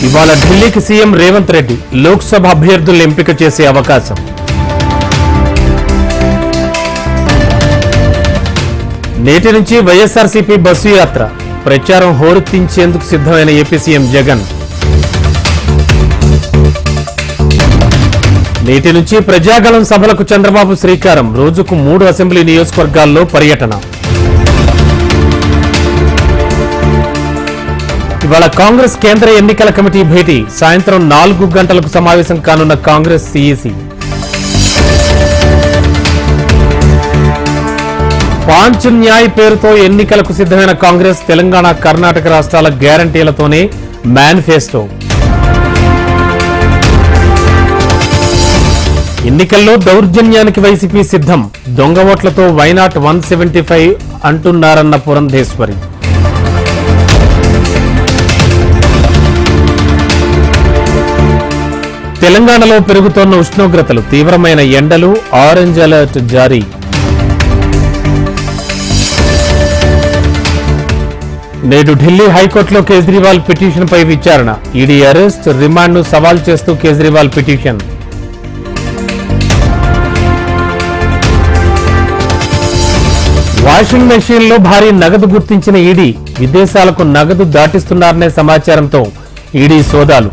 ఇవాళ ఢిల్లీకి సీఎం రేవంత్ రెడ్డి లోక్సభ అభ్యర్థులను ఎంపిక చేసే అవకాశం. నేటి నుంచి వైఎస్ఆర్సీపీ బస్సు యాత్ర ప్రచారం హోరెత్తించేందుకు సిద్ధమైన ఏపీ సీఎం జగన్. నేటి నుంచి ప్రజాగళం సభలకు చంద్రబాబు శ్రీకారం. రోజుకు 3 అసెంబ్లీ నియోజకవర్గాల్లో పర్యటన. ఇవాళ కాంగ్రెస్ కేంద్ర ఎన్నికల కమిటీ భేటీ. సాయంత్రం 4 గంటలకు సమావేశం కానున్న కాంగ్రెస్ సీఈసీ. పాంచ్ న్యాయ్ పేరుతో ఎన్నికలకు సిద్ధమైన కాంగ్రెస్. తెలంగాణ, కర్ణాటక రాష్ట్రాల గ్యారంటీలతోనే మేనిఫెస్టో. ఎన్నికల్లో దౌర్జన్యానికి వైసీపీ సిద్ధం. దొంగ ఓట్లతో వైనాట్ 175 అంటున్నారన్న పురంధేశ్వరి. తెలంగాణలో పెరుగుతోన్న ఉష్ణోగ్రతలు. తీవ్రమైన ఎండలు. ఆరెంజ్ అలర్ట్ జారీ. నేడు ఢిల్లీ హైకోర్టులో కేజ్రీవాల్ పిటిషన్పై విచారణ. ఈడీ అరెస్ట్, రిమాండ్ను సవాల్ చేస్తూ కేజ్రీవాల్ పిటిషన్. వాషింగ్ మెషీన్లో భారీ నగదు గుర్తించిన ఈడీ. విదేశాలకు నగదు దాటిస్తున్నారనే సమాచారంతో ఈడీ సోదాలు.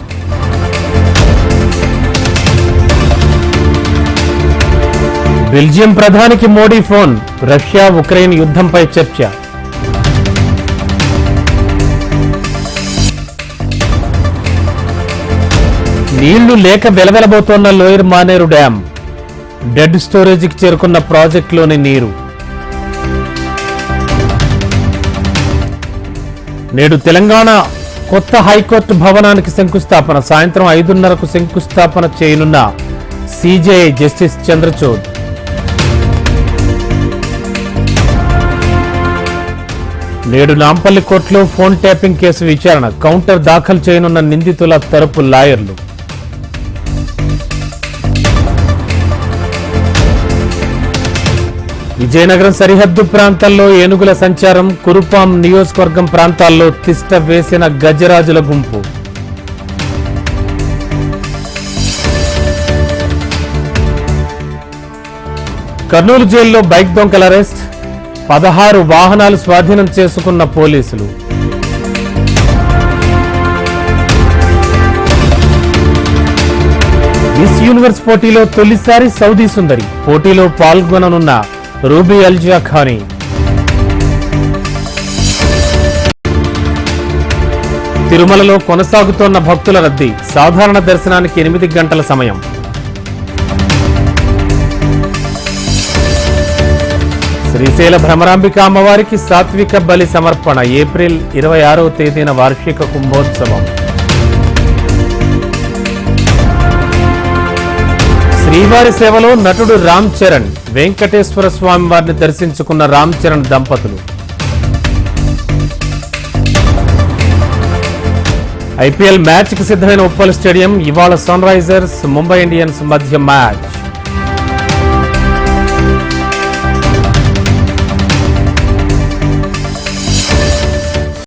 బెల్జియం ప్రధానికి మోడీ ఫోన్. రష్యా ఉక్రెయిన్ యుద్ధంపై చర్చ. నీళ్లు లేక వెలవెలబోతోన్న లోయర్ మానేరు డ్యాం. డెడ్ స్టోరేజీకి చేరుకున్న ప్రాజెక్టులోని నీరు. నేడు తెలంగాణ కొత్త హైకోర్టు భవనానికి శంకుస్థాపన. సాయంత్రం 5:30కు శంకుస్థాపన చేయనున్న సీజేఐ జస్టిస్ చంద్రచూడ్. నేడు నాంపల్లి కోర్టులో ఫోన్ ట్యాపింగ్ కేసు విచారణ. కౌంటర్ దాఖలు చేయనున్న నిందితుల తరపు లాయర్లు. విజయనగరం సరిహద్దు ప్రాంతాల్లో ఏనుగుల సంచారం. కురుపాం నియోజకవర్గం ప్రాంతాల్లో తిష్ట వేసిన గజరాజుల గుంపు. కర్నూలు జైల్లో బైక్ దొంగల అరెస్ట్. 16 వాహనాలు స్వాధీనం చేసుకున్న పోలీసులు. మిస్ యూనివర్స్ పోటీలో తొలిసారి సౌదీ సుందరి. పోటీలో పాల్గొననున్న రూబీ అల్జా ఖానీ. తిరుమలలో కొనసాగుతోన్న భక్తుల రద్దీ. సాధారణ దర్శనానికి 8 గంటల సమయం. శ్రీశైల భ్రమరాంబిక అమ్మవారికి సాత్విక బలి సమర్పణ. ఏప్రిల్ 26వ తేదీన వార్షిక కుంభోత్సవం. శ్రీవారి సేవలో నటుడు రామ్ చరణ్. వెంకటేశ్వర స్వామి వారిని దర్శించుకున్న రామ్ చరణ్ దంపతులు. ఐపీఎల్ మ్యాచ్ కి సిద్ధమైన ఉప్పల్ స్టేడియం. ఇవాళ సన్ రైజర్స్, ముంబై ఇండియన్స్ మధ్య మ్యాచ్.